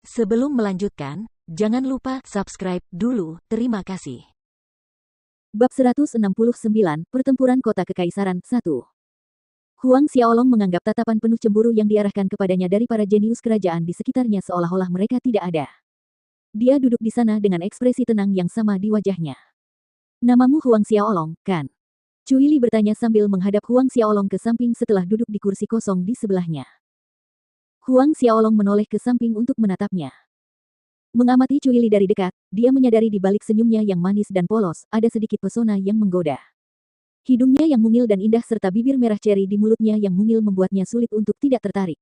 Sebelum melanjutkan, jangan lupa subscribe dulu. Terima kasih. Bab 169, Pertempuran Kota Kekaisaran 1. Huang Xiaolong menganggap tatapan penuh cemburu yang diarahkan kepadanya dari para jenius kerajaan di sekitarnya seolah-olah mereka tidak ada. Dia duduk di sana dengan ekspresi tenang yang sama di wajahnya. Namamu Huang Xiaolong, kan? Cui Li bertanya sambil menghadap Huang Xiaolong ke samping setelah duduk di kursi kosong di sebelahnya. Huang Xiaolong menoleh ke samping untuk menatapnya. Mengamati Cui Li dari dekat, dia menyadari di balik senyumnya yang manis dan polos, ada sedikit pesona yang menggoda. Hidungnya yang mungil dan indah serta bibir merah ceri di mulutnya yang mungil membuatnya sulit untuk tidak tertarik.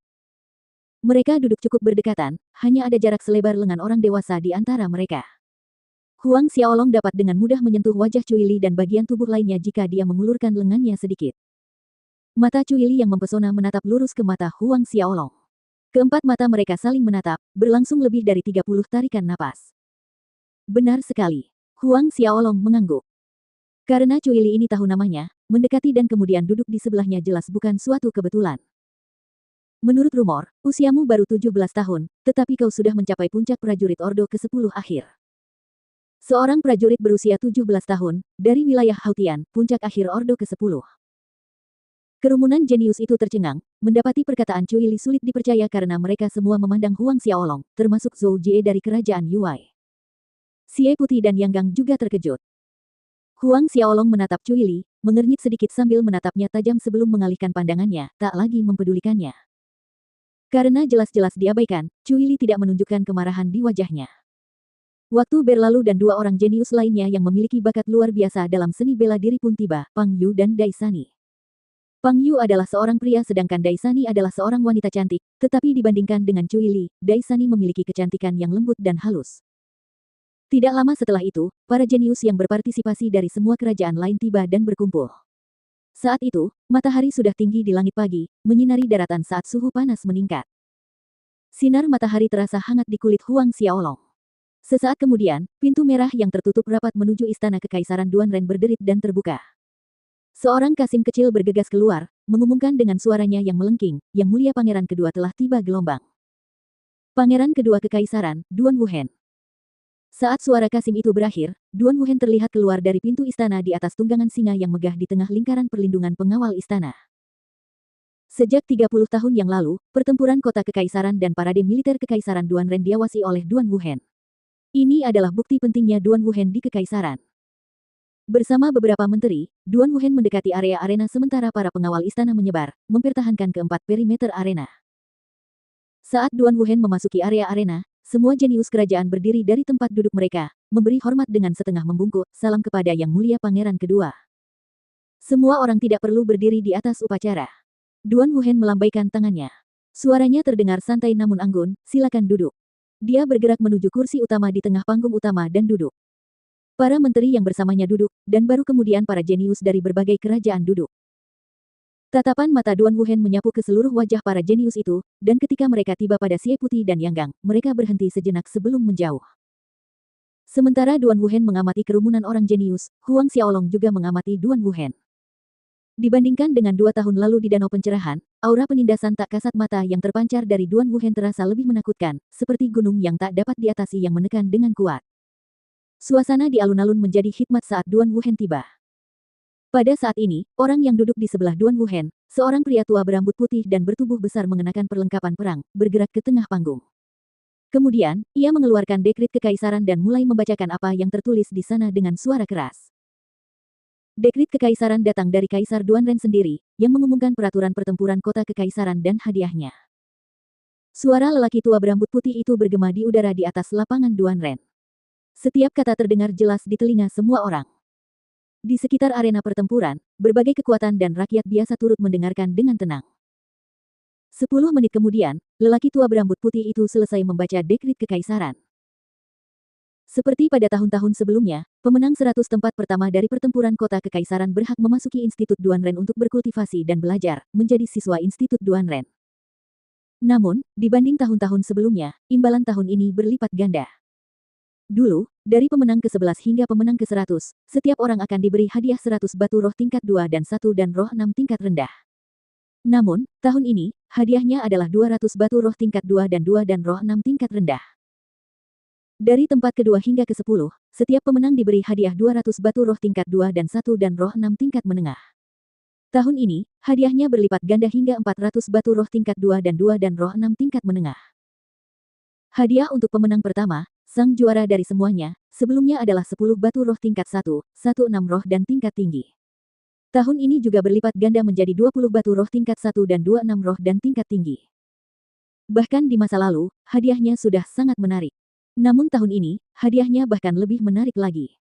Mereka duduk cukup berdekatan, hanya ada jarak selebar lengan orang dewasa di antara mereka. Huang Xiaolong dapat dengan mudah menyentuh wajah Cui Li dan bagian tubuh lainnya jika dia mengulurkan lengannya sedikit. Mata Cui Li yang mempesona menatap lurus ke mata Huang Xiaolong. Keempat mata mereka saling menatap, berlangsung lebih dari 30 tarikan napas. Benar sekali. Huang Xiaolong mengangguk. Karena Cui Li ini tahu namanya, mendekati dan kemudian duduk di sebelahnya jelas bukan suatu kebetulan. Menurut rumor, usiamu baru 17 tahun, tetapi kau sudah mencapai puncak prajurit Ordo ke-10 akhir. Seorang prajurit berusia 17 tahun, dari wilayah Hautian, puncak akhir Ordo ke-10. Kerumunan jenius itu tercengang, mendapati perkataan Cui Li sulit dipercaya karena mereka semua memandang Huang Xiaolong, termasuk Zhou Jie dari kerajaan Yuwei. Xie Putih dan Yang Gang juga terkejut. Huang Xiaolong menatap Cui Li, mengernyit sedikit sambil menatapnya tajam sebelum mengalihkan pandangannya, tak lagi mempedulikannya. Karena jelas-jelas diabaikan, Cui Li tidak menunjukkan kemarahan di wajahnya. Waktu berlalu dan dua orang jenius lainnya yang memiliki bakat luar biasa dalam seni bela diri pun tiba, Pang Yu dan Dai Sani. Pang Yu adalah seorang pria sedangkan Dai Sani adalah seorang wanita cantik, tetapi dibandingkan dengan Cui Li, Dai Sani memiliki kecantikan yang lembut dan halus. Tidak lama setelah itu, para jenius yang berpartisipasi dari semua kerajaan lain tiba dan berkumpul. Saat itu, matahari sudah tinggi di langit pagi, menyinari daratan saat suhu panas meningkat. Sinar matahari terasa hangat di kulit Huang Xiaolong. Sesaat kemudian, pintu merah yang tertutup rapat menuju istana Kekaisaran Duanren berderit dan terbuka. Seorang kasim kecil bergegas keluar, mengumumkan dengan suaranya yang melengking, Yang Mulia Pangeran kedua telah tiba gelombang. Pangeran kedua Kekaisaran, Duan Wuhen. Saat suara kasim itu berakhir, Duan Wuhen terlihat keluar dari pintu istana di atas tunggangan singa yang megah di tengah lingkaran perlindungan pengawal istana. Sejak 30 tahun yang lalu, pertempuran kota Kekaisaran dan parade militer Kekaisaran Duanren diawasi oleh Duan Wuhen. Ini adalah bukti pentingnya Duan Wuhen di Kekaisaran. Bersama beberapa menteri, Duan Wuhen mendekati area arena sementara para pengawal istana menyebar, mempertahankan keempat perimeter arena. Saat Duan Wuhen memasuki area arena, semua jenius kerajaan berdiri dari tempat duduk mereka, memberi hormat dengan setengah membungkuk, salam kepada Yang Mulia Pangeran kedua. Semua orang tidak perlu berdiri di atas upacara. Duan Wuhen melambaikan tangannya. Suaranya terdengar santai namun anggun, silakan duduk. Dia bergerak menuju kursi utama di tengah panggung utama dan duduk. Para menteri yang bersamanya duduk, dan baru kemudian para jenius dari berbagai kerajaan duduk. Tatapan mata Duan Wuhen menyapu ke seluruh wajah para jenius itu, dan ketika mereka tiba pada Xie Putih dan Yang Gang, mereka berhenti sejenak sebelum menjauh. Sementara Duan Wuhen mengamati kerumunan orang jenius, Huang Xiaolong juga mengamati Duan Wuhen. Dibandingkan dengan 2 tahun lalu di Danau Pencerahan, aura penindasan tak kasat mata yang terpancar dari Duan Wuhen terasa lebih menakutkan, seperti gunung yang tak dapat diatasi yang menekan dengan kuat. Suasana di alun-alun menjadi hikmat saat Duan Wuhen tiba. Pada saat ini, orang yang duduk di sebelah Duan Wuhen, seorang pria tua berambut putih dan bertubuh besar mengenakan perlengkapan perang, bergerak ke tengah panggung. Kemudian, ia mengeluarkan dekrit kekaisaran dan mulai membacakan apa yang tertulis di sana dengan suara keras. Dekrit kekaisaran datang dari Kaisar Duanren sendiri, yang mengumumkan peraturan pertempuran kota kekaisaran dan hadiahnya. Suara lelaki tua berambut putih itu bergema di udara di atas lapangan Duanren. Setiap kata terdengar jelas di telinga semua orang. Di sekitar arena pertempuran, berbagai kekuatan dan rakyat biasa turut mendengarkan dengan tenang. 10 menit kemudian, lelaki tua berambut putih itu selesai membaca dekrit kekaisaran. Seperti pada tahun-tahun sebelumnya, pemenang 100 tempat pertama dari pertempuran kota kekaisaran berhak memasuki Institut Duanren untuk berkultivasi dan belajar, menjadi siswa Institut Duanren. Namun, dibanding tahun-tahun sebelumnya, imbalan tahun ini berlipat ganda. Dulu, dari pemenang ke-11 hingga pemenang ke-100, setiap orang akan diberi hadiah 100 batu roh tingkat 2 dan 1 dan roh 6 tingkat rendah. Namun, tahun ini, hadiahnya adalah 200 batu roh tingkat 2 dan 2 dan roh 6 tingkat rendah. Dari tempat kedua hingga ke-10, setiap pemenang diberi hadiah 200 batu roh tingkat 2 dan 1 dan roh 6 tingkat menengah. Tahun ini, hadiahnya berlipat ganda hingga 400 batu roh tingkat 2 dan roh 6 tingkat menengah. Hadiah untuk pemenang pertama, sang juara dari semuanya, sebelumnya adalah 10 batu roh tingkat 1, 16 roh dan tingkat tinggi. Tahun ini juga berlipat ganda menjadi 20 batu roh tingkat 1 dan 26 roh dan tingkat tinggi. Bahkan di masa lalu, hadiahnya sudah sangat menarik. Namun tahun ini, hadiahnya bahkan lebih menarik lagi.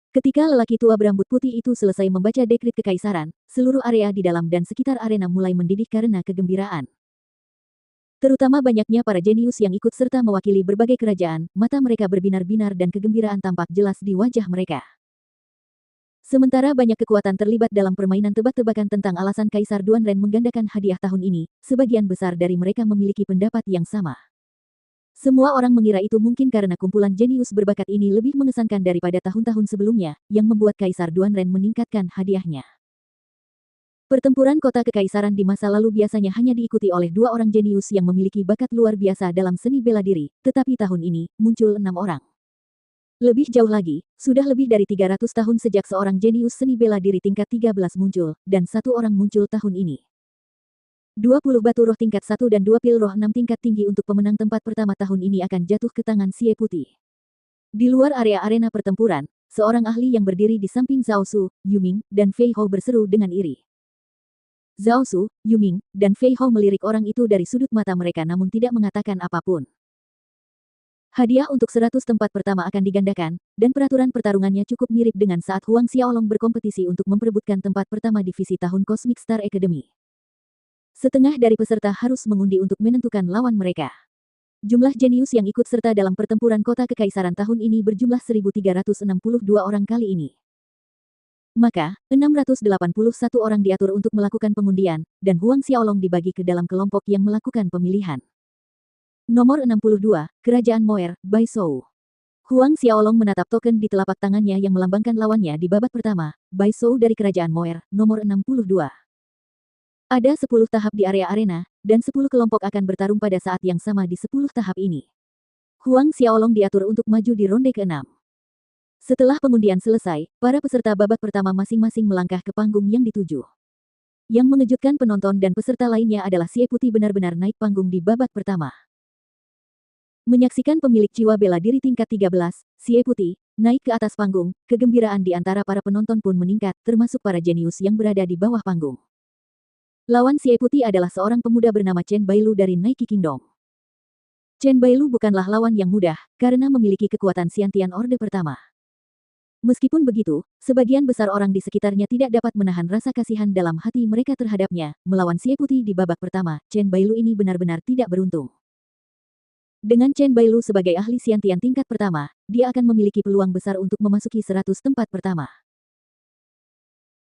Ketika lelaki tua berambut putih itu selesai membaca dekrit kekaisaran, seluruh area di dalam dan sekitar arena mulai mendidih karena kegembiraan. Terutama banyaknya para jenius yang ikut serta mewakili berbagai kerajaan, mata mereka berbinar-binar dan kegembiraan tampak jelas di wajah mereka. Sementara banyak kekuatan terlibat dalam permainan tebak-tebakan tentang alasan Kaisar Duanren menggandakan hadiah tahun ini, sebagian besar dari mereka memiliki pendapat yang sama. Semua orang mengira itu mungkin karena kumpulan jenius berbakat ini lebih mengesankan daripada tahun-tahun sebelumnya, yang membuat Kaisar Duanren meningkatkan hadiahnya. Pertempuran kota kekaisaran di masa lalu biasanya hanya diikuti oleh 2 orang jenius yang memiliki bakat luar biasa dalam seni bela diri, tetapi tahun ini, muncul 6 orang. Lebih jauh lagi, sudah lebih dari 300 tahun sejak seorang jenius seni bela diri tingkat 13 muncul, dan 1 orang muncul tahun ini. 20 batu roh tingkat 1 dan 2 pil roh 6 tingkat tinggi untuk pemenang tempat pertama tahun ini akan jatuh ke tangan Xie Putih. Di luar area arena pertempuran, seorang ahli yang berdiri di samping Zhao Su, Yuming, dan Fei Hou berseru dengan iri. Zhao Su, Yuming, dan Fei Hou melirik orang itu dari sudut mata mereka namun tidak mengatakan apapun. Hadiah untuk 100 tempat pertama akan digandakan, dan peraturan pertarungannya cukup mirip dengan saat Huang Xiaolong berkompetisi untuk memperebutkan tempat pertama divisi tahun Cosmic Star Academy. Setengah dari peserta harus mengundi untuk menentukan lawan mereka. Jumlah jenius yang ikut serta dalam pertempuran kota kekaisaran tahun ini berjumlah 1.362 orang kali ini. Maka, 681 orang diatur untuk melakukan pengundian, dan Huang Xiaolong dibagi ke dalam kelompok yang melakukan pemilihan. Nomor 62, Kerajaan Moer, Bai Shou. Huang Xiaolong menatap token di telapak tangannya yang melambangkan lawannya di babak pertama, Bai Shou dari Kerajaan Moer, nomor 62. Ada 10 tahap di area arena, dan 10 kelompok akan bertarung pada saat yang sama di 10 tahap ini. Huang Xiaolong diatur untuk maju di ronde ke-6. Setelah pengundian selesai, para peserta babak pertama masing-masing melangkah ke panggung yang dituju. Yang mengejutkan penonton dan peserta lainnya adalah Xie Putih benar-benar naik panggung di babak pertama. Menyaksikan pemilik jiwa bela diri tingkat 13, Xie Putih, naik ke atas panggung, kegembiraan di antara para penonton pun meningkat, termasuk para jenius yang berada di bawah panggung. Lawan Xie Putih adalah seorang pemuda bernama Chen Bailu dari Nike Kingdom. Chen Bailu bukanlah lawan yang mudah, karena memiliki kekuatan Xiantian Orde pertama. Meskipun begitu, sebagian besar orang di sekitarnya tidak dapat menahan rasa kasihan dalam hati mereka terhadapnya. Melawan Xie Putih di babak pertama, Chen Bailu ini benar-benar tidak beruntung. Dengan Chen Bailu sebagai ahli Xiantian tingkat pertama, dia akan memiliki peluang besar untuk memasuki 100 tempat pertama.